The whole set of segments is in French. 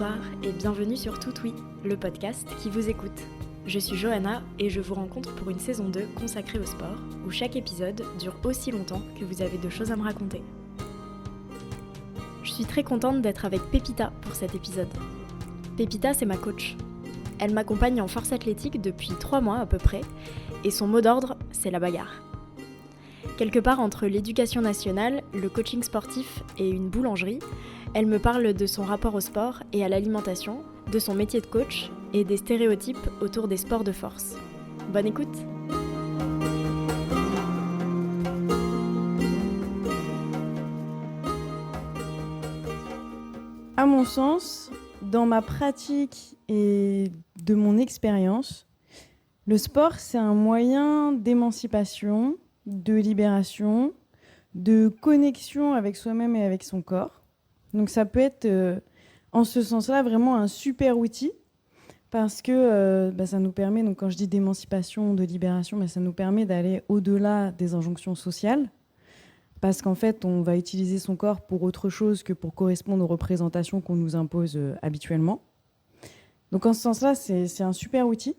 bonsoir et bienvenue sur Tout Oui, le podcast qui vous écoute. Je suis Johanna et je vous rencontre pour une saison 2 consacrée au sport, où chaque épisode dure aussi longtemps que vous avez de choses à me raconter. Je suis très contente d'être avec Pépita pour cet épisode. Pépita, c'est ma coach. Elle m'accompagne en force athlétique depuis 3 mois à peu près, et son mot d'ordre, c'est la bagarre. Quelque part entre l'éducation nationale, le coaching sportif et une boulangerie, elle me parle de son rapport au sport et à l'alimentation, de son métier de coach et des stéréotypes autour des sports de force. Bonne écoute! À mon sens, dans ma pratique et de mon expérience, le sport, c'est un moyen d'émancipation, de libération, de connexion avec soi-même et avec son corps. Donc ça peut être, en ce sens-là, vraiment un super outil parce que ça nous permet, donc quand je dis d'émancipation, de libération, ça nous permet d'aller au-delà des injonctions sociales. Parce qu'en fait, on va utiliser son corps pour autre chose que pour correspondre aux représentations qu'on nous impose habituellement. Donc en ce sens-là, c'est un super outil.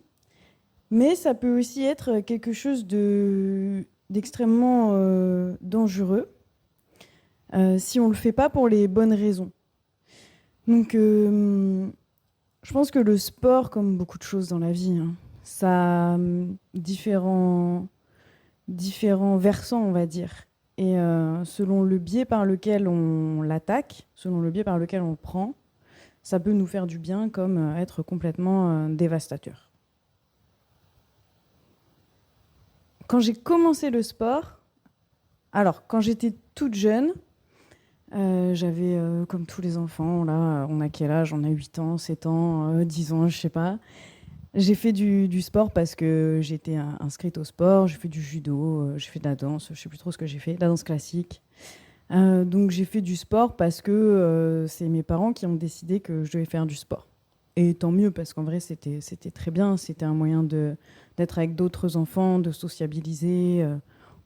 Mais ça peut aussi être quelque chose d'extrêmement dangereux si on ne le fait pas pour les bonnes raisons. Donc je pense que le sport, comme beaucoup de choses dans la vie, ça a différents versants, on va dire. Et selon le biais par lequel on l'attaque, selon le biais par lequel on le prend, ça peut nous faire du bien comme être complètement dévastateur. Quand j'ai commencé le sport, alors quand j'étais toute jeune, j'avais, comme tous les enfants, là, on a quel âge ? On a 8 ans, 7 ans, 10 ans, je sais pas. J'ai fait du sport parce que j'étais inscrite au sport, j'ai fait du judo, j'ai fait de la danse, je sais plus trop ce que j'ai fait, de la danse classique. Donc j'ai fait du sport parce que c'est mes parents qui ont décidé que je devais faire du sport. Et tant mieux, parce qu'en vrai, c'était très bien. C'était un moyen d'être avec d'autres enfants, de sociabiliser.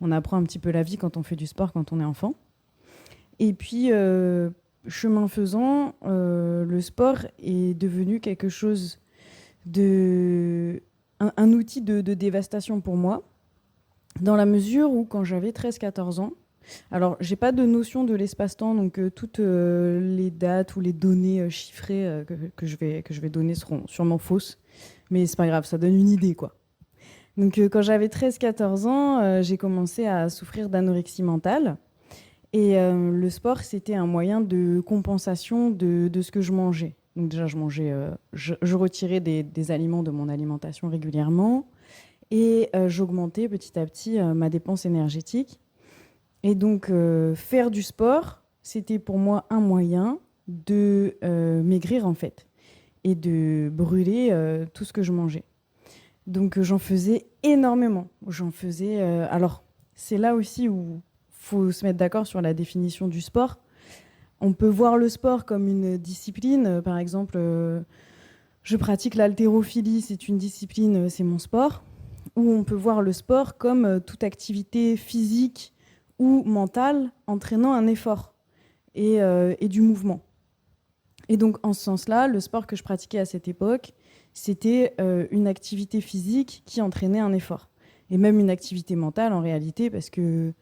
On apprend un petit peu la vie quand on fait du sport, quand on est enfant. Et puis, chemin faisant, le sport est devenu quelque chose un outil de dévastation pour moi, dans la mesure où, quand j'avais 13-14 ans, alors, j'ai pas de notion de l'espace-temps, donc toutes les dates ou les données chiffrées que je vais donner seront sûrement fausses, mais c'est pas grave, ça donne une idée, quoi. Donc, quand j'avais 13-14 ans, j'ai commencé à souffrir d'anorexie mentale, et le sport, c'était un moyen de compensation de ce que je mangeais. Donc déjà, je retirais des aliments de mon alimentation régulièrement, et j'augmentais petit à petit ma dépense énergétique. Et donc, faire du sport, c'était pour moi un moyen de maigrir, en fait, et de brûler tout ce que je mangeais. Donc, j'en faisais énormément. Alors, c'est là aussi où il faut se mettre d'accord sur la définition du sport. On peut voir le sport comme une discipline. Par exemple, je pratique l'haltérophilie, c'est une discipline, c'est mon sport. Ou on peut voir le sport comme toute activité physique ou mentale entraînant un effort et du mouvement. Et donc, en ce sens-là, le sport que je pratiquais à cette époque, c'était une activité physique qui entraînait un effort. Et même une activité mentale, en réalité, parce que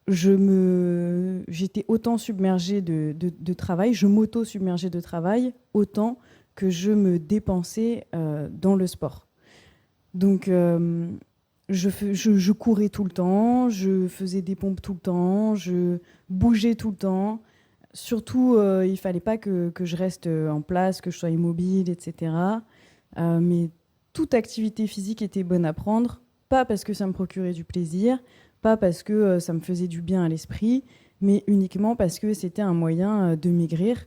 j'étais autant submergée de travail, je m'auto-submergeais de travail, autant que je me dépensais dans le sport. Donc, je courais tout le temps, je faisais des pompes tout le temps, je bougeais tout le temps. Surtout, il ne fallait pas que je reste en place, que je sois immobile, etc. Mais toute activité physique était bonne à prendre, pas parce que ça me procurait du plaisir, pas parce que ça me faisait du bien à l'esprit, mais uniquement parce que c'était un moyen de maigrir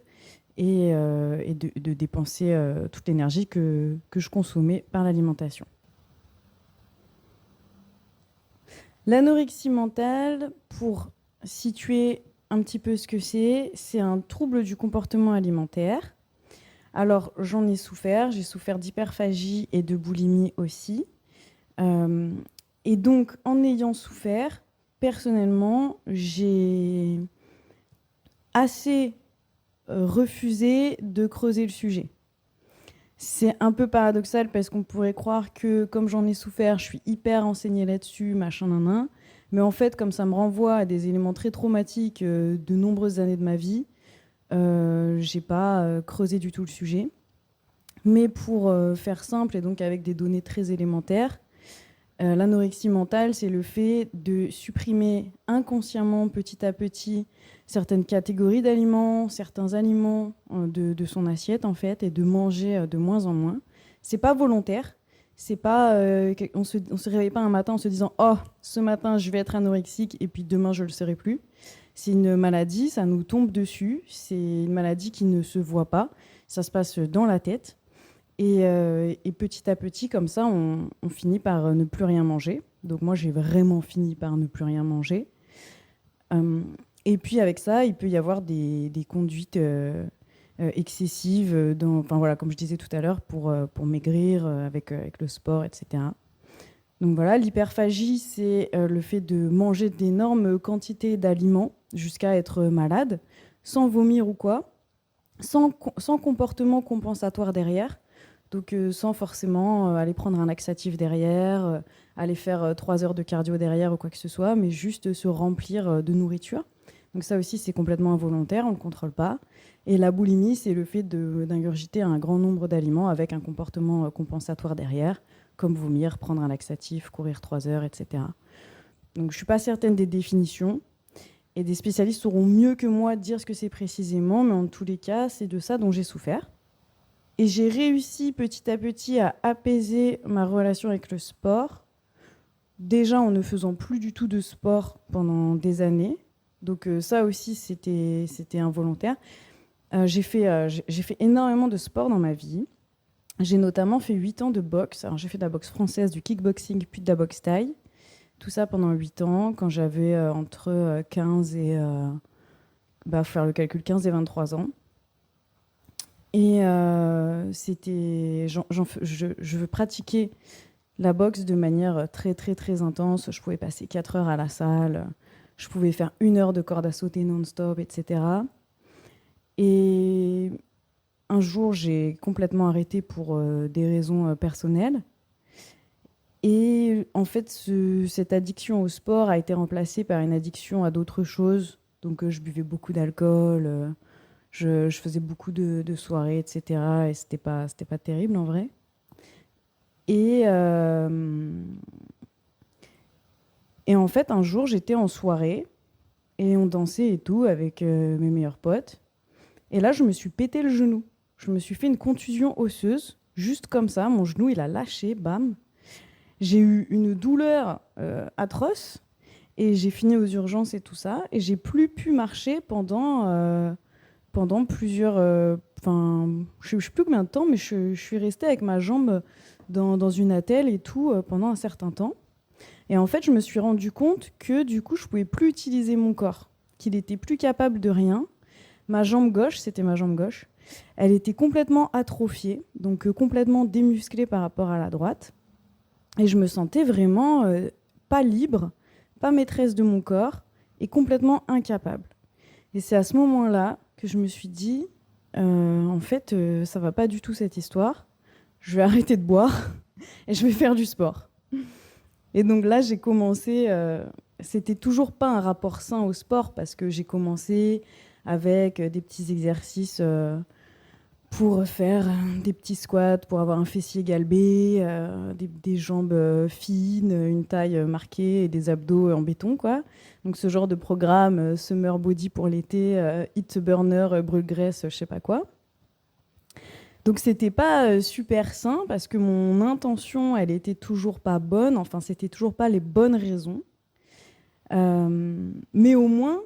et de dépenser toute l'énergie que je consommais par l'alimentation. L'anorexie mentale, pour situer un petit peu ce que c'est un trouble du comportement alimentaire. Alors, j'en ai souffert, j'ai souffert d'hyperphagie et de boulimie aussi. Et donc, en ayant souffert, personnellement, j'ai assez refusé de creuser le sujet. C'est un peu paradoxal parce qu'on pourrait croire que comme j'en ai souffert, je suis hyper renseignée là-dessus, machin, nan. Mais en fait, comme ça me renvoie à des éléments très traumatiques de nombreuses années de ma vie, j'ai pas creusé du tout le sujet. Mais pour faire simple et donc avec des données très élémentaires, l'anorexie mentale, c'est le fait de supprimer inconsciemment, petit à petit, certaines catégories d'aliments, certains aliments de son assiette, en fait, et de manger de moins en moins. C'est pas volontaire. C'est pas, on se réveille pas un matin en se disant « Oh, ce matin, je vais être anorexique et puis demain, je le serai plus ». C'est une maladie, ça nous tombe dessus. C'est une maladie qui ne se voit pas. Ça se passe dans la tête. Et petit à petit, comme ça, on finit par ne plus rien manger. Donc moi, j'ai vraiment fini par ne plus rien manger. Et puis avec ça, il peut y avoir des conduites excessives, enfin, voilà, comme je disais tout à l'heure, pour maigrir avec le sport, etc. Donc voilà, l'hyperphagie, c'est le fait de manger d'énormes quantités d'aliments jusqu'à être malade, sans vomir ou quoi, sans comportement compensatoire derrière. Donc sans forcément aller prendre un laxatif derrière, aller faire 3 heures de cardio derrière ou quoi que ce soit, mais juste se remplir de nourriture. Donc ça aussi, c'est complètement involontaire, on ne le contrôle pas. Et la boulimie, c'est le fait d'ingurgiter un grand nombre d'aliments avec un comportement compensatoire derrière, comme vomir, prendre un laxatif, courir 3 heures, etc. Donc je ne suis pas certaine des définitions. Et des spécialistes sauront mieux que moi dire ce que c'est précisément, mais en tous les cas, c'est de ça dont j'ai souffert. Et j'ai réussi petit à petit à apaiser ma relation avec le sport, déjà en ne faisant plus du tout de sport pendant des années. Donc ça aussi, c'était involontaire. J'ai fait énormément de sport dans ma vie. J'ai notamment fait 8 ans de boxe. Alors j'ai fait de la boxe française, du kickboxing, puis de la boxe thaï. Tout ça pendant 8 ans, quand j'avais entre 15 et... faut faire le calcul, 15 et 23 ans. Et je pratiquais la boxe de manière très, très, très intense. Je pouvais passer 4 heures à la salle. Je pouvais faire 1 heure de corde à sauter non-stop, etc. Et un jour, j'ai complètement arrêté pour des raisons personnelles. Et en fait, cette addiction au sport a été remplacée par une addiction à d'autres choses. Donc, je buvais beaucoup d'alcool. Je faisais beaucoup de soirées, etc. Et c'était pas terrible en vrai. Et en fait, un jour, j'étais en soirée et on dansait et tout avec mes meilleurs potes. Et là, je me suis pété le genou. Je me suis fait une contusion osseuse, juste comme ça. Mon genou, il a lâché, bam. J'ai eu une douleur atroce et j'ai fini aux urgences et tout ça. Et j'ai plus pu marcher pendant plusieurs... je ne sais plus combien de temps, mais je suis restée avec ma jambe dans une attelle et tout pendant un certain temps. Et en fait, je me suis rendu compte que du coup, je ne pouvais plus utiliser mon corps, qu'il n'était plus capable de rien. Ma jambe gauche, c'était ma jambe gauche, elle était complètement atrophiée, donc complètement démusclée par rapport à la droite. Et je me sentais vraiment pas libre, pas maîtresse de mon corps et complètement incapable. Et c'est à ce moment-là que je me suis dit, en fait, ça va pas du tout cette histoire. Je vais arrêter de boire et je vais faire du sport. Et donc là, j'ai commencé. C'était toujours pas un rapport sain au sport parce que j'ai commencé avec des petits exercices pour faire des petits squats, pour avoir un fessier galbé, des jambes fines, une taille marquée et des abdos en béton, quoi. Donc ce genre de programme, Summer Body pour l'été, Hit Burner, brûle-graisse, je sais pas quoi. Donc c'était pas super sain parce que mon intention, elle était toujours pas bonne. Enfin, c'était toujours pas les bonnes raisons. Mais au moins,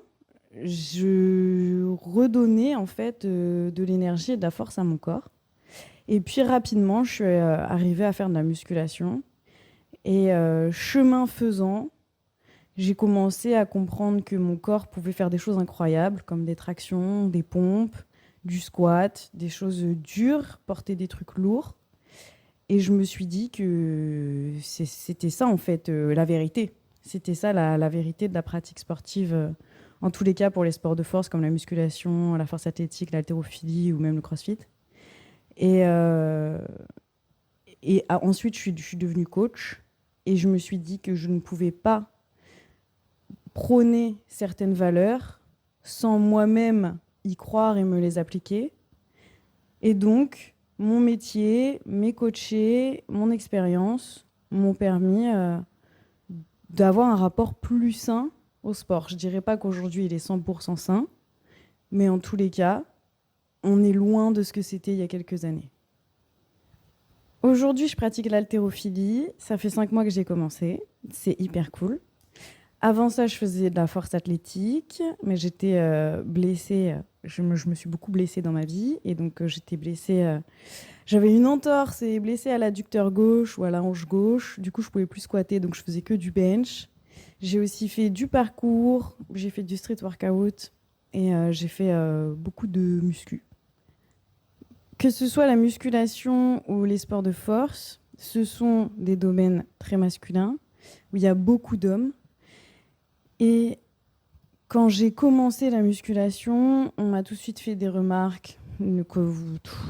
je redonnais en fait de l'énergie et de la force à mon corps. Et puis rapidement, je suis arrivée à faire de la musculation. Et chemin faisant, j'ai commencé à comprendre que mon corps pouvait faire des choses incroyables, comme des tractions, des pompes, du squat, des choses dures, porter des trucs lourds. Et je me suis dit que c'était ça, en fait, la vérité. C'était ça, la vérité de la pratique sportive En tous les cas, pour les sports de force comme la musculation, la force athlétique, l'haltérophilie ou même le crossfit. Et, ensuite, je suis devenue coach et je me suis dit que je ne pouvais pas prôner certaines valeurs sans moi-même y croire et me les appliquer. Et donc, mon métier, mes coachés, mon expérience m'ont permis d'avoir un rapport plus sain au sport. Je ne dirais pas qu'aujourd'hui, il est 100% sain, mais en tous les cas, on est loin de ce que c'était il y a quelques années. Aujourd'hui, je pratique l'haltérophilie. Ça fait 5 mois que j'ai commencé. C'est hyper cool. Avant ça, je faisais de la force athlétique, mais j'étais blessée. Je me suis beaucoup blessée dans ma vie. Et donc, j'étais blessée. J'avais une entorse et blessée à l'adducteur gauche ou à la hanche gauche. Du coup, je ne pouvais plus squatter, donc je faisais que du bench. J'ai aussi fait du parcours, j'ai fait du street workout et j'ai fait beaucoup de muscu. Que ce soit la musculation ou les sports de force, ce sont des domaines très masculins où il y a beaucoup d'hommes. Et quand j'ai commencé la musculation, on m'a tout de suite fait des remarques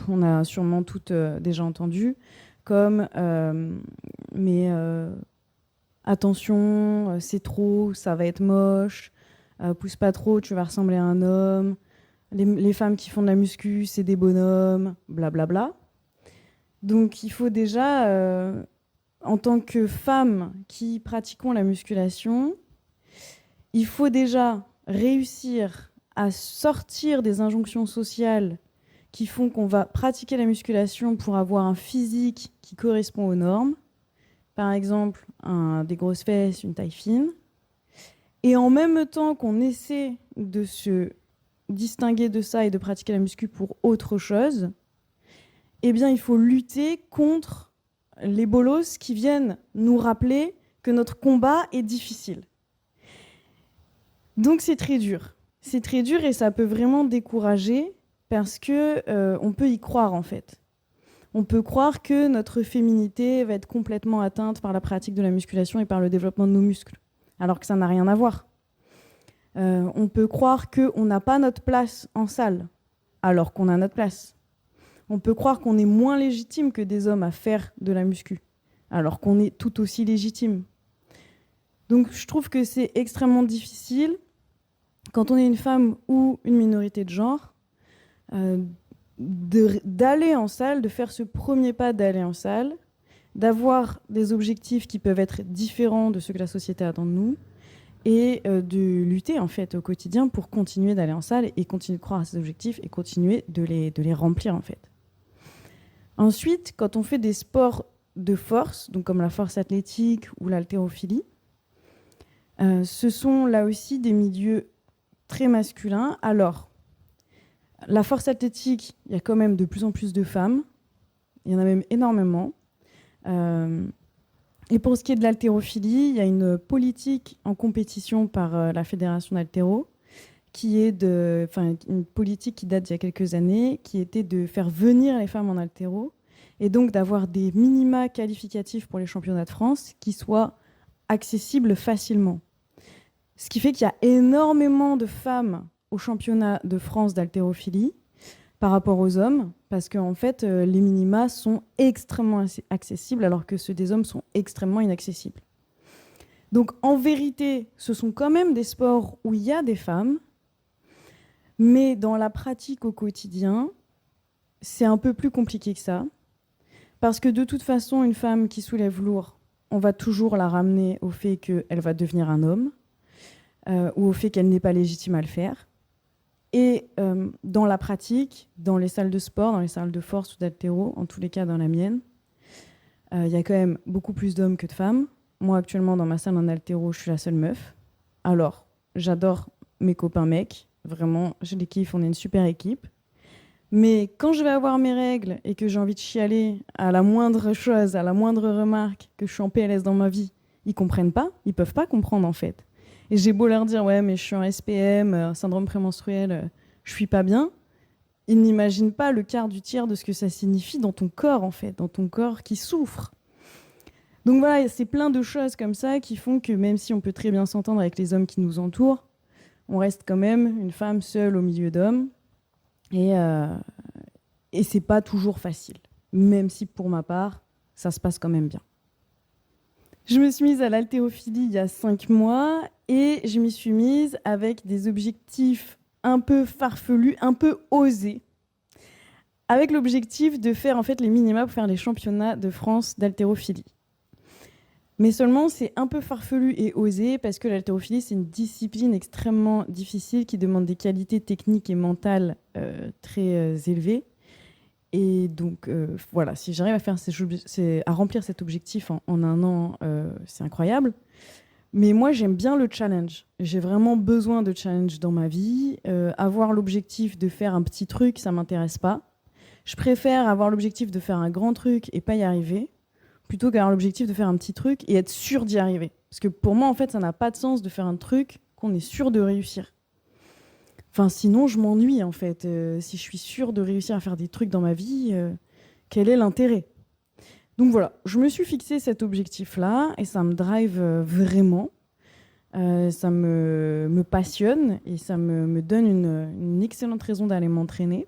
on a sûrement toutes déjà entendues, comme attention, c'est trop, ça va être moche, pousse pas trop, tu vas ressembler à un homme. Les femmes qui font de la muscu, c'est des bonhommes, blablabla. Donc il faut déjà, en tant que femme qui pratiquons la musculation, il faut déjà réussir à sortir des injonctions sociales qui font qu'on va pratiquer la musculation pour avoir un physique qui correspond aux normes. Par exemple, des grosses fesses, une taille fine. Et en même temps qu'on essaie de se distinguer de ça et de pratiquer la muscu pour autre chose, eh bien, il faut lutter contre les bolos qui viennent nous rappeler que notre combat est difficile. Donc, c'est très dur. C'est très dur et ça peut vraiment décourager parce qu'on peut y croire, en fait. On peut croire que notre féminité va être complètement atteinte par la pratique de la musculation et par le développement de nos muscles, alors que ça n'a rien à voir. On peut croire qu'on n'a pas notre place en salle, alors qu'on a notre place. On peut croire qu'on est moins légitime que des hommes à faire de la muscu, alors qu'on est tout aussi légitime. Donc je trouve que c'est extrêmement difficile, quand on est une femme ou une minorité de genre, d'aller en salle, de faire ce premier pas d'aller en salle, d'avoir des objectifs qui peuvent être différents de ceux que la société attend de nous, et de lutter en fait au quotidien pour continuer d'aller en salle et continuer de croire à ces objectifs et continuer de les remplir en fait. Ensuite, quand on fait des sports de force, donc comme la force athlétique ou l'haltérophilie, ce sont là aussi des milieux très masculins. Alors, la force athlétique, il y a quand même de plus en plus de femmes. Il y en a même énormément. Et pour ce qui est de l'haltérophilie, il y a une politique en compétition par la Fédération d'haltéro, qui est une politique qui date d'il y a quelques années, qui était de faire venir les femmes en haltéro, et donc d'avoir des minima qualificatifs pour les championnats de France qui soient accessibles facilement. Ce qui fait qu'il y a énormément de femmes au championnat de France d'haltérophilie par rapport aux hommes, parce qu'en fait, les minima sont extrêmement accessibles, alors que ceux des hommes sont extrêmement inaccessibles. Donc, en vérité, ce sont quand même des sports où il y a des femmes, mais dans la pratique au quotidien, c'est un peu plus compliqué que ça, parce que de toute façon, une femme qui soulève lourd, on va toujours la ramener au fait qu'elle va devenir un homme, ou au fait qu'elle n'est pas légitime à le faire. Et dans la pratique, dans les salles de sport, dans les salles de force ou d'haltéro, en tous les cas dans la mienne, il y a quand même beaucoup plus d'hommes que de femmes. Moi, actuellement, dans ma salle en haltéro, je suis la seule meuf. Alors, j'adore mes copains mecs. Vraiment, je les kiffe, on est une super équipe. Mais quand je vais avoir mes règles et que j'ai envie de chialer à la moindre chose, à la moindre remarque, que je suis en PLS dans ma vie, ils comprennent pas, ils peuvent pas comprendre en fait. Et j'ai beau leur dire, ouais, mais je suis en SPM, syndrome prémenstruel, je suis pas bien. Ils n'imaginent pas le quart du tiers de ce que ça signifie dans ton corps, en fait, dans ton corps qui souffre. Donc voilà, c'est plein de choses comme ça qui font que même si on peut très bien s'entendre avec les hommes qui nous entourent, On reste quand même une femme seule au milieu d'hommes. Et, et c'est pas toujours facile. Même si pour ma part, ça se passe quand même bien. Je me suis mise à l'haltérophilie il y a 5 mois et je m'y suis mise avec des objectifs un peu farfelus, un peu osés. Avec l'objectif de faire en fait les minima pour faire les championnats de France d'haltérophilie. Mais seulement c'est un peu farfelu et osé parce que l'haltérophilie c'est une discipline extrêmement difficile qui demande des qualités techniques et mentales très élevées. Et donc voilà, si j'arrive à remplir cet objectif en un an, c'est incroyable. Mais moi, j'aime bien le challenge. J'ai vraiment besoin de challenge dans ma vie. Avoir l'objectif de faire un petit truc, ça m'intéresse pas. Je préfère avoir l'objectif de faire un grand truc et pas y arriver, plutôt qu'avoir l'objectif de faire un petit truc et être sûr d'y arriver. Parce que pour moi, en fait, ça n'a pas de sens de faire un truc qu'on est sûr de réussir. Enfin, sinon, je m'ennuie, en fait. Si je suis sûre de réussir à faire des trucs dans ma vie, quel est l'intérêt ? Donc voilà, je me suis fixé cet objectif-là et ça me drive vraiment. Ça me passionne et ça me donne une excellente raison d'aller m'entraîner.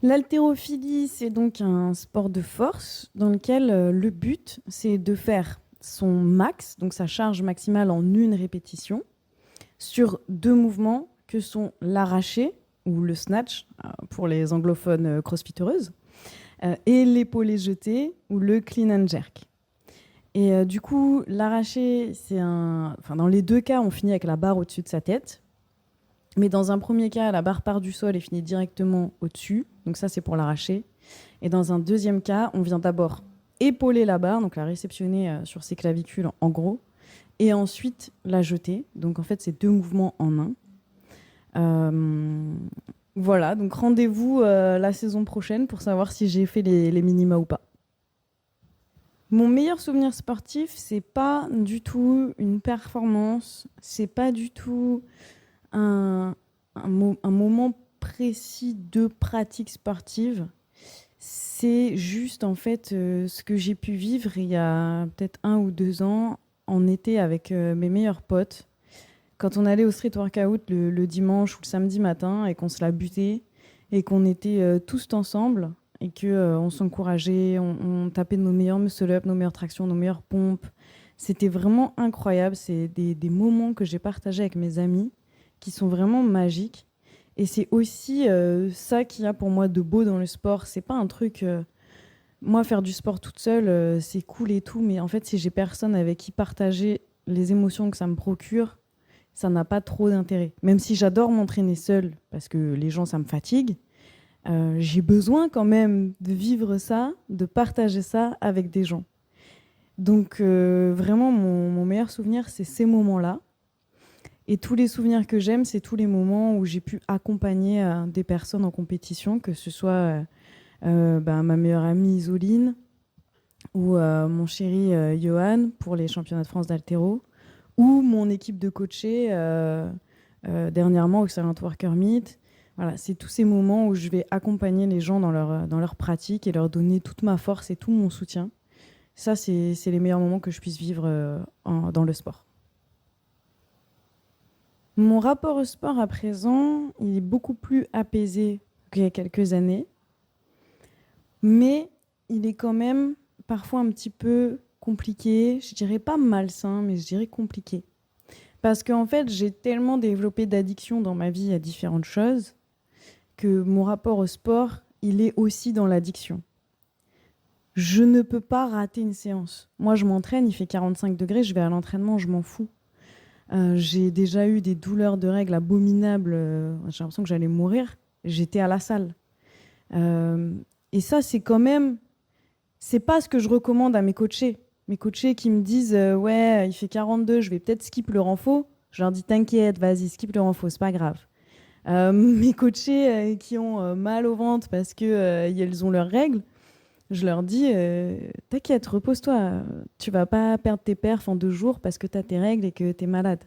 L'haltérophilie, c'est donc un sport de force dans lequel le but, c'est de faire son max, donc sa charge maximale en une répétition, sur 2 mouvements que sont l'arraché, ou le snatch, pour les anglophones crossfiteuses, et l'épaulé jeté, ou le clean and jerk. Et du coup, l'arraché, dans les 2 cas, on finit avec la barre au-dessus de sa tête. Mais dans un premier cas, la barre part du sol et finit directement au-dessus. Donc ça, c'est pour l'arracher. Et dans un deuxième cas, on vient d'abord épauler la barre, donc la réceptionner sur ses clavicules en gros, et ensuite la jeter. Donc en fait, c'est 2 mouvements en un. Voilà, donc rendez-vous la saison prochaine pour savoir si j'ai fait les minima ou pas. Mon meilleur souvenir sportif, c'est pas du tout une performance, c'est pas du tout un moment précis de pratique sportive. C'est juste en fait ce que j'ai pu vivre il y a peut-être 1 ou 2 ans en été avec mes meilleurs potes. Quand on allait au street workout le dimanche ou le samedi matin et qu'on se la butait et qu'on était tous ensemble et qu'on s'encourageait, on tapait nos meilleurs muscle-up, nos meilleures tractions, nos meilleures pompes. C'était vraiment incroyable. C'est des moments que j'ai partagés avec mes amis qui sont vraiment magiques. Et c'est aussi ça qu'il y a pour moi de beau dans le sport. C'est pas un truc... moi, faire du sport toute seule, c'est cool et tout, mais en fait, si j'ai personne avec qui partager les émotions que ça me procure, ça n'a pas trop d'intérêt. Même si j'adore m'entraîner seule, parce que les gens, ça me fatigue, j'ai besoin quand même de vivre ça, de partager ça avec des gens. Donc vraiment, mon meilleur souvenir, c'est ces moments-là. Et tous les souvenirs que j'aime, c'est tous les moments où j'ai pu accompagner des personnes en compétition, que ce soit ma meilleure amie Isoline ou mon chéri Johan pour les championnats de France d'haltéro, ou mon équipe de coachés dernièrement au Excellent Worker Meet. Voilà, c'est tous ces moments où je vais accompagner les gens dans leur pratique et leur donner toute ma force et tout mon soutien. Ça, c'est les meilleurs moments que je puisse vivre dans le sport. Mon rapport au sport à présent, il est beaucoup plus apaisé qu'il y a quelques années, mais il est quand même parfois un petit peu compliqué. Je dirais pas malsain, mais je dirais compliqué. Parce qu'en fait, j'ai tellement développé d'addiction dans ma vie à différentes choses que mon rapport au sport, il est aussi dans l'addiction. Je ne peux pas rater une séance. Moi, je m'entraîne, il fait 45 degrés, je vais à l'entraînement, je m'en fous. J'ai déjà eu des douleurs de règles abominables. J'ai l'impression que j'allais mourir. J'étais à la salle. Et ça, c'est quand même... C'est pas ce que je recommande à mes coachés. Mes coachés qui me disent ouais, il fait 42, je vais peut-être skip le renfo. Je leur dis t'inquiète, vas-y, skip le renfo, c'est pas grave. Mes coachés qui ont mal au ventre parce qu'elles ont leurs règles, je leur dis t'inquiète, repose-toi. Tu vas pas perdre tes perfs en 2 jours parce que t'as tes règles et que t'es malade.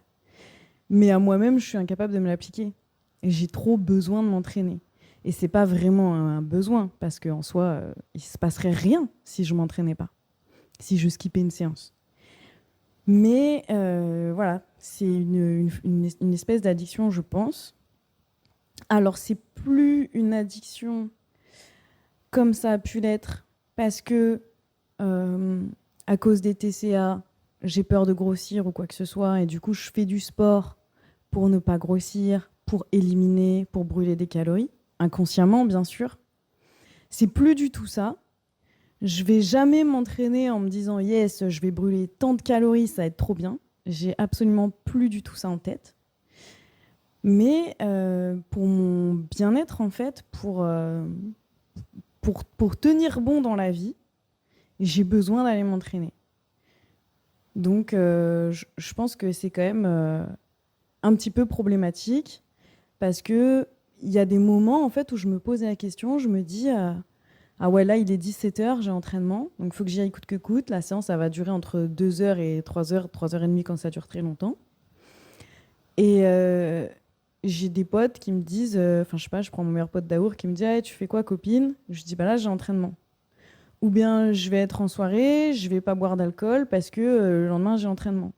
Mais à moi-même, je suis incapable de me l'appliquer. Et j'ai trop besoin de m'entraîner. Et c'est pas vraiment un besoin, parce qu'en soi, il se passerait rien si je m'entraînais pas, si je skippais une séance. Mais voilà, C'est une espèce d'addiction, je pense. Alors, c'est plus une addiction comme ça a pu l'être, parce que à cause des TCA, j'ai peur de grossir ou quoi que ce soit, et du coup, je fais du sport pour ne pas grossir, pour éliminer, pour brûler des calories, inconsciemment, bien sûr. C'est plus du tout ça. Je vais jamais m'entraîner en me disant « Yes, je vais brûler tant de calories, ça va être trop bien ». J'ai absolument plus du tout ça en tête. Mais pour mon bien-être, en fait, pour tenir bon dans la vie, j'ai besoin d'aller m'entraîner. Donc, je pense que c'est quand même un petit peu problématique parce qu'il y a des moments en fait, où je me pose la question, je me dis ah ouais, là, il est 17h, j'ai entraînement, donc il faut que j'y aille coûte que coûte. La séance, ça va durer entre 2h et 3h, 3h30 quand ça dure très longtemps. Et j'ai des potes qui me disent, je sais pas, je prends mon meilleur pote Daour qui me dit hey, tu fais quoi, copine? Je dis bah là, j'ai entraînement. Ou bien je vais être en soirée, je vais pas boire d'alcool parce que le lendemain, j'ai entraînement.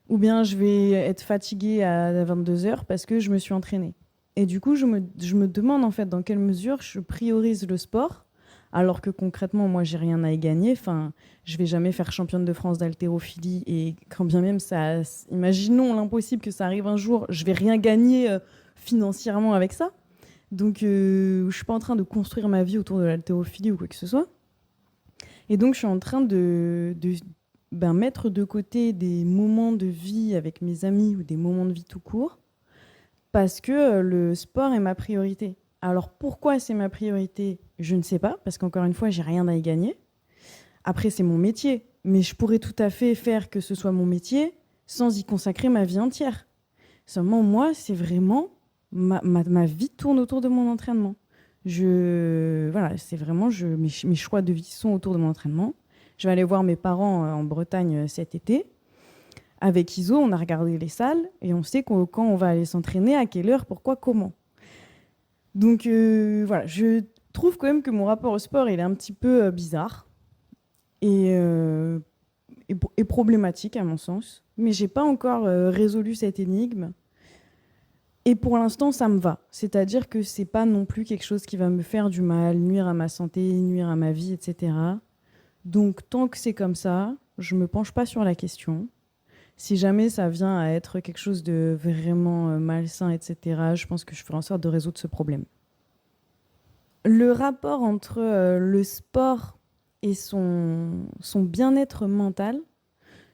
Ou bien je vais être fatiguée à 22h parce que je me suis entraînée. Et du coup, je me demande en fait dans quelle mesure je priorise le sport, alors que concrètement, moi, j'ai rien à y gagner. Enfin, je vais jamais faire championne de France d'haltérophilie et quand bien même ça, imaginons l'impossible que ça arrive un jour, je vais rien gagner financièrement avec ça. Donc, je suis pas en train de construire ma vie autour de l'haltérophilie ou quoi que ce soit. Et donc, je suis en train de mettre de côté des moments de vie avec mes amis ou des moments de vie tout court parce que le sport est ma priorité. Alors pourquoi c'est ma priorité? Je ne sais pas, parce qu'encore une fois, j'ai rien à y gagner. Après, c'est mon métier, mais je pourrais tout à fait faire que ce soit mon métier sans y consacrer ma vie entière. Seulement, moi, c'est vraiment ma vie tourne autour de mon entraînement. Voilà, c'est vraiment mes choix de vie sont autour de mon entraînement. Je vais aller voir mes parents en Bretagne cet été. Avec Iso, on a regardé les salles et on sait quand on va aller s'entraîner, à quelle heure, pourquoi, comment. Donc voilà, je trouve quand même que mon rapport au sport, il est un petit peu bizarre et problématique à mon sens. Mais j'ai pas encore résolu cette énigme. Et pour l'instant, ça me va. C'est-à-dire que c'est pas non plus quelque chose qui va me faire du mal, nuire à ma santé, nuire à ma vie, etc. Donc tant que c'est comme ça, je me penche pas sur la question. Si jamais ça vient à être quelque chose de vraiment malsain, etc., je pense que je ferai en sorte de résoudre ce problème. Le rapport entre le sport et son bien-être mental,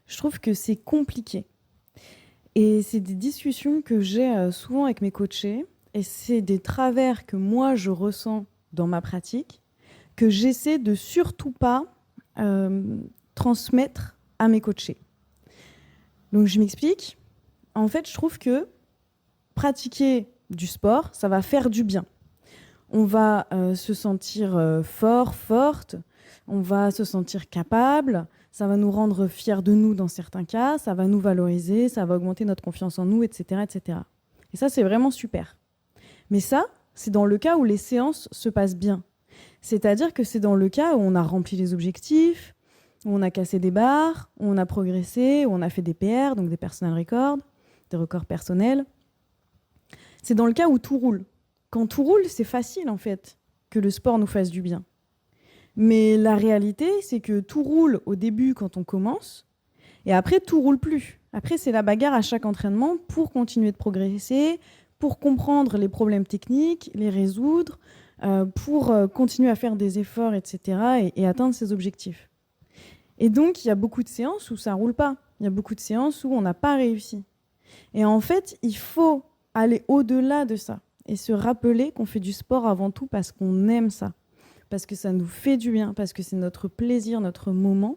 je trouve que c'est compliqué. Et c'est des discussions que j'ai souvent avec mes coachés, et c'est des travers que moi je ressens dans ma pratique, que j'essaie de surtout pas transmettre à mes coachés. Donc je m'explique. En fait, je trouve que pratiquer du sport, ça va faire du bien. On va se sentir fort, forte, on va se sentir capable, ça va nous rendre fiers de nous dans certains cas, ça va nous valoriser, ça va augmenter notre confiance en nous, etc., etc. Et ça, c'est vraiment super. Mais ça, c'est dans le cas où les séances se passent bien. C'est-à-dire que c'est dans le cas où on a rempli les objectifs, où on a cassé des barres, où on a progressé, où on a fait des PR, donc des personal records, des records personnels. C'est dans le cas où tout roule. Quand tout roule, c'est facile en fait que le sport nous fasse du bien. Mais la réalité, c'est que tout roule au début quand on commence, et après tout roule plus. Après, c'est la bagarre à chaque entraînement pour continuer de progresser, pour comprendre les problèmes techniques, les résoudre, pour continuer à faire des efforts, etc. et atteindre ses objectifs. Et donc, il y a beaucoup de séances où ça roule pas. Il y a beaucoup de séances où on n'a pas réussi. Et en fait, il faut aller au-delà de ça et se rappeler qu'on fait du sport avant tout parce qu'on aime ça, parce que ça nous fait du bien, parce que c'est notre plaisir, notre moment,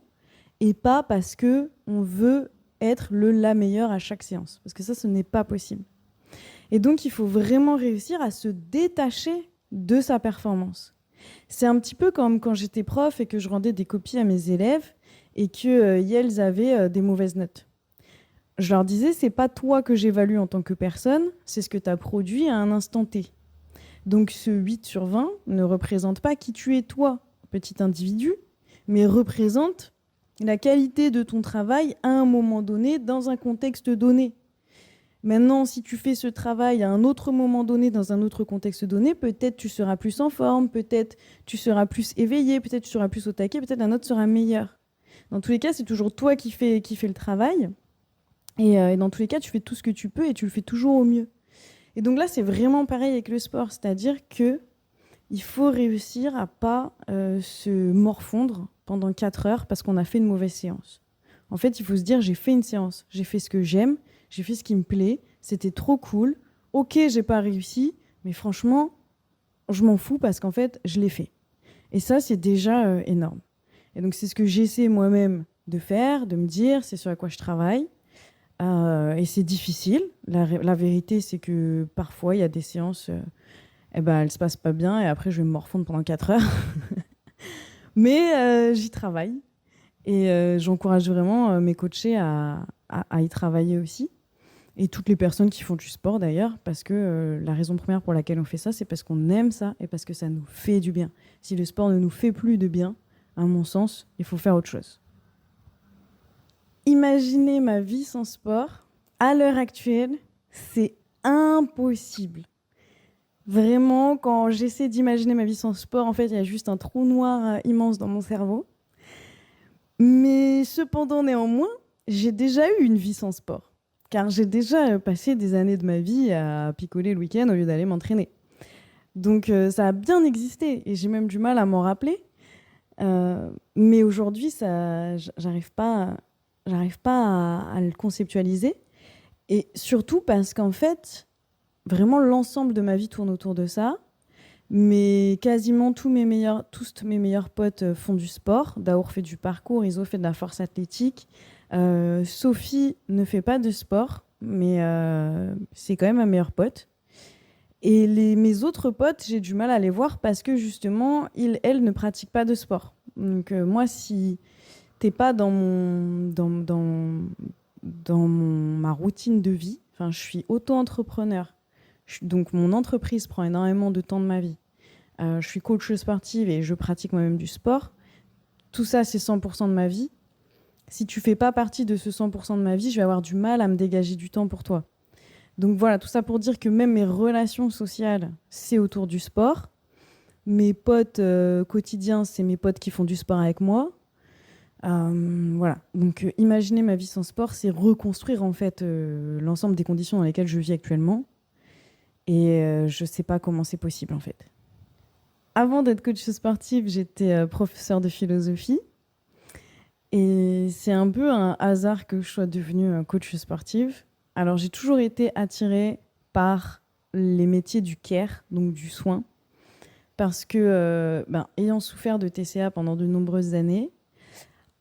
et pas parce qu'on veut être la meilleure à chaque séance. Parce que ça, ce n'est pas possible. Et donc, il faut vraiment réussir à se détacher de sa performance. C'est un petit peu comme quand j'étais prof et que je rendais des copies à mes élèves et qu'elles avaient des mauvaises notes. Je leur disais, c'est pas toi que j'évalue en tant que personne, c'est ce que tu as produit à un instant T. Donc ce 8 sur 20 ne représente pas qui tu es toi, petit individu, mais représente la qualité de ton travail à un moment donné, dans un contexte donné. Maintenant, si tu fais ce travail à un autre moment donné, dans un autre contexte donné, peut-être tu seras plus en forme, peut-être tu seras plus éveillé, peut-être tu seras plus au taquet, peut-être un autre sera meilleur. Dans tous les cas, c'est toujours toi qui fais le travail. Et dans tous les cas, tu fais tout ce que tu peux et tu le fais toujours au mieux. Et donc là, c'est vraiment pareil avec le sport. C'est-à-dire que il faut réussir à pas se morfondre pendant 4 heures parce qu'on a fait une mauvaise séance. En fait, il faut se dire, j'ai fait une séance, j'ai fait ce que j'aime, j'ai fait ce qui me plaît, c'était trop cool. Ok, j'ai pas réussi, mais franchement, je m'en fous parce qu'en fait, je l'ai fait. Et ça, c'est déjà énorme. Et donc, c'est ce que j'essaie moi-même de faire, de me dire, c'est sur quoi je travaille. Et c'est difficile. La vérité, c'est que parfois, il y a des séances, elles ne se passent pas bien et après, je vais me morfondre pendant 4 heures. Mais j'y travaille. Et j'encourage vraiment mes coachés à y travailler aussi. Et toutes les personnes qui font du sport d'ailleurs, parce que la raison première pour laquelle on fait ça, c'est parce qu'on aime ça et parce que ça nous fait du bien. Si le sport ne nous fait plus de bien, à mon sens, il faut faire autre chose. Imaginer ma vie sans sport, à l'heure actuelle, c'est impossible. Vraiment, quand j'essaie d'imaginer ma vie sans sport, en fait, il y a juste un trou noir immense dans mon cerveau. Mais cependant, néanmoins, j'ai déjà eu une vie sans sport. Car j'ai déjà passé des années de ma vie à picoler le week-end au lieu d'aller m'entraîner. Donc ça a bien existé et j'ai même du mal à m'en rappeler. Mais aujourd'hui, j'arrive pas à le conceptualiser. Et surtout parce qu'en fait, vraiment l'ensemble de ma vie tourne autour de ça. Mais quasiment tous mes meilleurs potes font du sport. Daour fait du parcours, Iso fait de la force athlétique. Sophie ne fait pas de sport, mais c'est quand même ma meilleure pote. Et mes autres potes, j'ai du mal à les voir parce que justement, elles ne pratiquent pas de sport. Donc moi, si t'es pas ma routine de vie, enfin, je suis auto-entrepreneur. Donc mon entreprise prend énormément de temps de ma vie. Je suis coach sportive et je pratique moi-même du sport. Tout ça, c'est 100% de ma vie. Si tu fais pas partie de ce 100% de ma vie, je vais avoir du mal à me dégager du temps pour toi. Donc voilà, tout ça pour dire que même mes relations sociales, c'est autour du sport. Mes potes quotidiens, c'est mes potes qui font du sport avec moi. Voilà. Donc imaginer ma vie sans sport, c'est reconstruire en fait l'ensemble des conditions dans lesquelles je vis actuellement. Et je sais pas comment c'est possible en fait. Avant d'être coach sportive, j'étais professeure de philosophie. Et c'est un peu un hasard que je sois devenue coach sportive. Alors, j'ai toujours été attirée par les métiers du care, donc du soin, parce que, ayant souffert de TCA pendant de nombreuses années,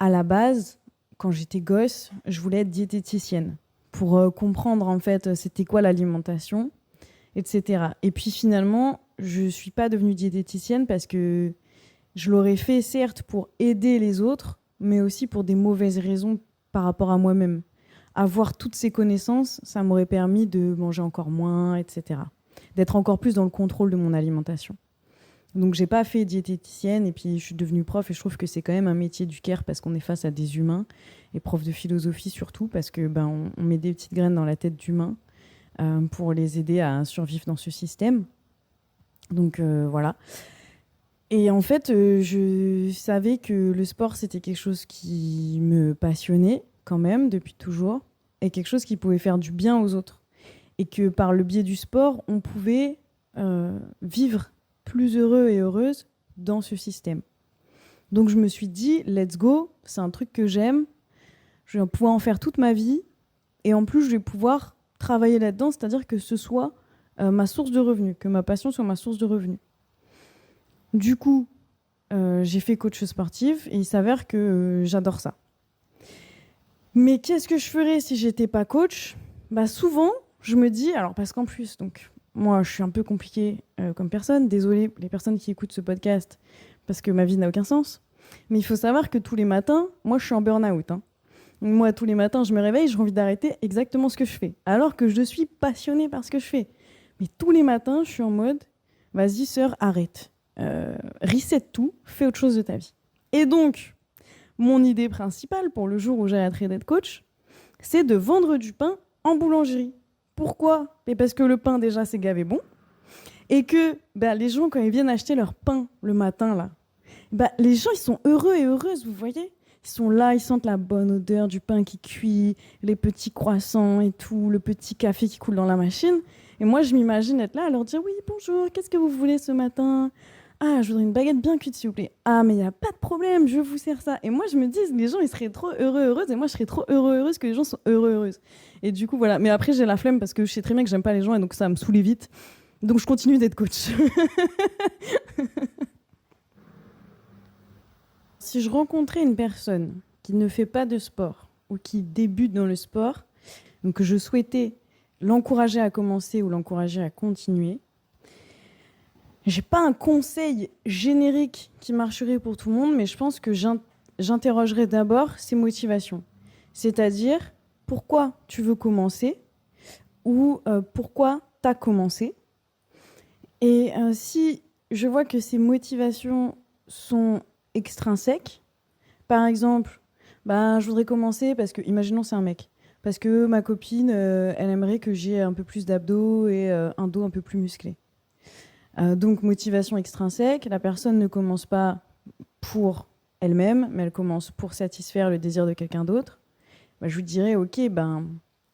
à la base, quand j'étais gosse, je voulais être diététicienne pour comprendre en fait c'était quoi l'alimentation, etc. Et puis finalement, je ne suis pas devenue diététicienne parce que je l'aurais fait certes pour aider les autres, mais aussi pour des mauvaises raisons par rapport à moi-même. Avoir toutes ces connaissances, ça m'aurait permis de manger encore moins, etc. D'être encore plus dans le contrôle de mon alimentation. Donc j'ai pas fait diététicienne et puis je suis devenue prof et je trouve que c'est quand même un métier du care parce qu'on est face à des humains et prof de philosophie surtout parce que on met des petites graines dans la tête d'humains pour les aider à survivre dans ce système. Donc voilà. Et en fait, je savais que le sport, c'était quelque chose qui me passionnait quand même depuis toujours et quelque chose qui pouvait faire du bien aux autres. Et que par le biais du sport, on pouvait vivre plus heureux et heureuse dans ce système. Donc je me suis dit, let's go, c'est un truc que j'aime, je vais pouvoir en faire toute ma vie et en plus, je vais pouvoir travailler là-dedans, c'est-à-dire que ce soit ma source de revenus, que ma passion soit ma source de revenus. Du coup, j'ai fait coach sportive et il s'avère que j'adore ça. Mais qu'est-ce que je ferais si j'étais pas coach ? Souvent, je me dis, alors parce qu'en plus, donc moi, je suis un peu compliquée comme personne. Désolée les personnes qui écoutent ce podcast parce que ma vie n'a aucun sens. Mais il faut savoir que tous les matins, moi, je suis en burn-out. Moi, tous les matins, je me réveille, j'ai envie d'arrêter exactement ce que je fais, alors que je suis passionnée par ce que je fais. Mais tous les matins, je suis en mode, vas-y, sœur, arrête. Reset tout, fais autre chose de ta vie. Et donc, mon idée principale pour le jour où j'arrêterai d'être coach, c'est de vendre du pain en boulangerie Pourquoi ? Mais parce que le pain, déjà, c'est gavé bon. Et que les gens, quand ils viennent acheter leur pain le matin, là, les gens, ils sont heureux et heureuses, vous voyez ? Ils sont là, ils sentent la bonne odeur du pain qui cuit, les petits croissants et tout, le petit café qui coule dans la machine. Et moi, je m'imagine être là à leur dire « Oui, bonjour, qu'est-ce que vous voulez ce matin ? Ah, je voudrais une baguette bien cuite, s'il vous plaît. Ah, mais il n'y a pas de problème, je vous sers ça. » Et moi, je me dis, les gens, ils seraient trop heureux, heureuses, et moi, je serais trop heureuse que les gens soient heureux, heureuses. Et du coup, voilà. Mais après, j'ai la flemme parce que je sais très bien que j'aime pas les gens, et donc ça me saoule vite. Donc, je continue d'être coach. Si je rencontrais une personne qui ne fait pas de sport ou qui débute dans le sport, donc que je souhaitais l'encourager à commencer ou l'encourager à continuer, j'ai pas un conseil générique qui marcherait pour tout le monde, mais je pense que j'interrogerais d'abord ses motivations. C'est-à-dire, pourquoi tu veux commencer ou pourquoi tu as commencé. Et si je vois que ces motivations sont extrinsèques, par exemple, je voudrais commencer parce que, imaginons c'est un mec, parce que ma copine, elle aimerait que j'ai un peu plus d'abdos et un dos un peu plus musclé. Donc motivation extrinsèque, la personne ne commence pas pour elle-même, mais elle commence pour satisfaire le désir de quelqu'un d'autre. Je lui dirais, ok,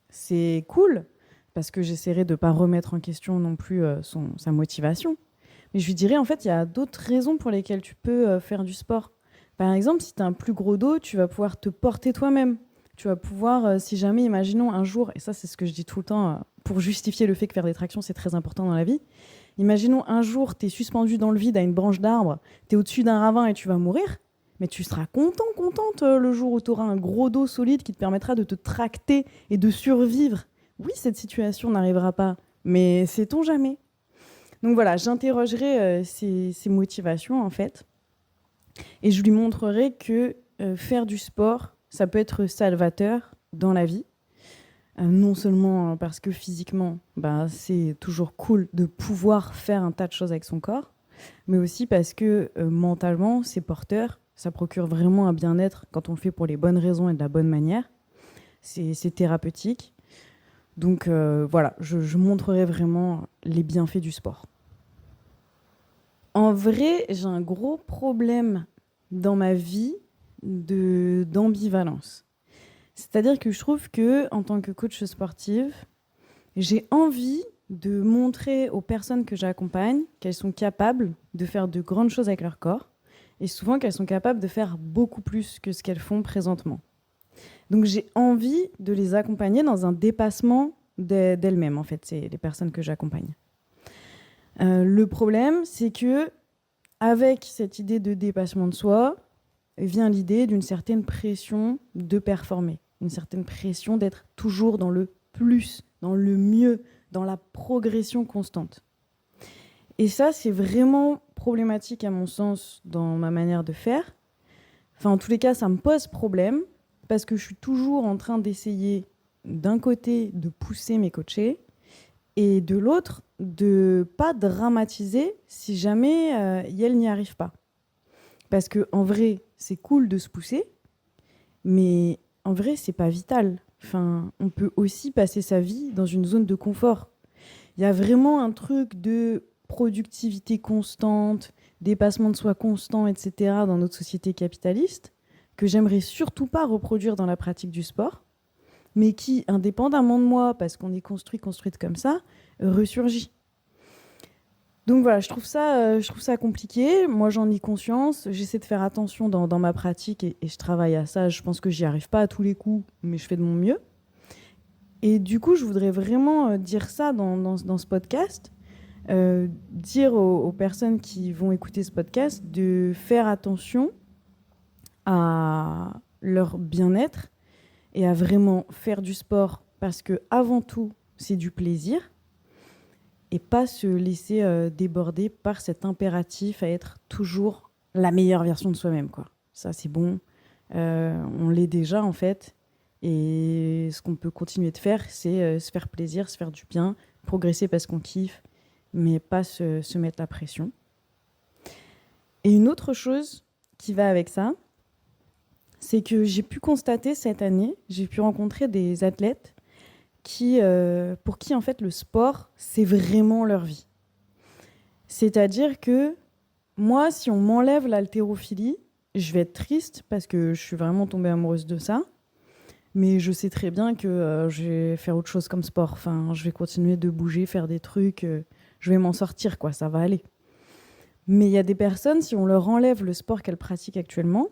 c'est cool, parce que j'essaierai de ne pas remettre en question non plus sa motivation. Mais je lui dirais, en fait, il y a d'autres raisons pour lesquelles tu peux faire du sport. Par exemple, si tu as un plus gros dos, tu vas pouvoir te porter toi-même. Tu vas pouvoir, si jamais, imaginons un jour, et ça c'est ce que je dis tout le temps, pour justifier le fait que faire des tractions, c'est très important dans la vie. Imaginons un jour, tu es suspendu dans le vide à une branche d'arbre, tu es au-dessus d'un ravin et tu vas mourir, mais tu seras contente le jour où tu auras un gros dos solide qui te permettra de te tracter et de survivre. Oui, cette situation n'arrivera pas, mais sait-on jamais ? Donc voilà, j'interrogerai ses motivations en fait, et je lui montrerai que faire du sport, ça peut être salvateur dans la vie. Non seulement parce que physiquement, c'est toujours cool de pouvoir faire un tas de choses avec son corps, mais aussi parce que mentalement, c'est porteur, ça procure vraiment un bien-être quand on le fait pour les bonnes raisons et de la bonne manière. C'est thérapeutique. Donc voilà, je montrerai vraiment les bienfaits du sport. En vrai, j'ai un gros problème dans ma vie d'ambivalence. C'est-à-dire que je trouve que, en tant que coach sportive, j'ai envie de montrer aux personnes que j'accompagne qu'elles sont capables de faire de grandes choses avec leur corps, et souvent qu'elles sont capables de faire beaucoup plus que ce qu'elles font présentement. Donc j'ai envie de les accompagner dans un dépassement d'elles-mêmes, en fait, c'est les personnes que j'accompagne. Le problème, c'est que avec cette idée de dépassement de soi, vient l'idée d'une certaine pression de performer, une certaine pression d'être toujours dans le plus, dans le mieux, dans la progression constante. Et ça, c'est vraiment problématique à mon sens dans ma manière de faire. Enfin, en tous les cas, ça me pose problème parce que je suis toujours en train d'essayer, d'un côté, de pousser mes coachés et de l'autre, de pas dramatiser si jamais elles n'y arrivent pas. Parce qu'en vrai, c'est cool de se pousser, mais en vrai, c'est pas vital. Enfin, on peut aussi passer sa vie dans une zone de confort. Il y a vraiment un truc de productivité constante, dépassement de soi constant, etc. dans notre société capitaliste, que j'aimerais surtout pas reproduire dans la pratique du sport, mais qui, indépendamment de moi, parce qu'on est construite comme ça, ressurgit. Donc voilà, je trouve ça compliqué. Moi, j'en ai conscience. J'essaie de faire attention dans ma pratique et je travaille à ça. Je pense que j'y arrive pas à tous les coups, mais je fais de mon mieux. Et du coup, je voudrais vraiment dire ça dans ce podcast, dire aux personnes qui vont écouter ce podcast de faire attention à leur bien-être et à vraiment faire du sport parce que avant tout, c'est du plaisir. Et pas se laisser déborder par cet impératif à être toujours la meilleure version de soi-même, quoi. Ça, c'est bon. On l'est déjà, en fait. Et ce qu'on peut continuer de faire, c'est se faire plaisir, se faire du bien, progresser parce qu'on kiffe, mais pas se mettre la pression. Et une autre chose qui va avec ça, c'est que j'ai pu constater cette année, j'ai pu rencontrer des athlètes pour qui en fait le sport, c'est vraiment leur vie. C'est-à-dire que moi, si on m'enlève l'haltérophilie, je vais être triste parce que je suis vraiment tombée amoureuse de ça. Mais je sais très bien que je vais faire autre chose comme sport. Enfin, je vais continuer de bouger, faire des trucs. Je vais m'en sortir, quoi. Ça va aller. Mais il y a des personnes, si on leur enlève le sport qu'elles pratiquent actuellement,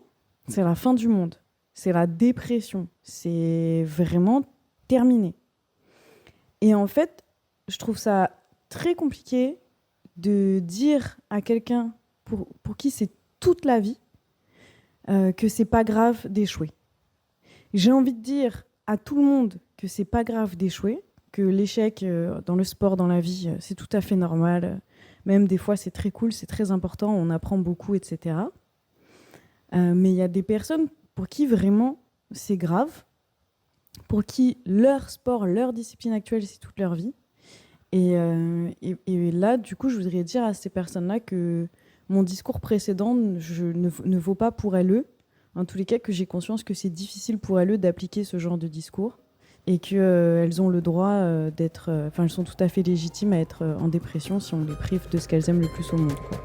c'est la fin du monde. C'est la dépression. C'est vraiment terminé. Et en fait, je trouve ça très compliqué de dire à quelqu'un pour qui c'est toute la vie que c'est pas grave d'échouer. J'ai envie de dire à tout le monde que c'est pas grave d'échouer, que l'échec dans le sport, dans la vie, c'est tout à fait normal. Même des fois, c'est très cool, c'est très important, on apprend beaucoup, etc. Mais il y a des personnes pour qui vraiment c'est grave, pour qui leur sport, leur discipline actuelle, c'est toute leur vie. Et là, du coup, je voudrais dire à ces personnes-là que mon discours précédent ne vaut pas pour elles. En tous les cas, que j'ai conscience que c'est difficile pour elles d'appliquer ce genre de discours et qu'elles ont le droit d'être... Enfin, elles sont tout à fait légitimes à être en dépression si on les prive de ce qu'elles aiment le plus au monde, quoi.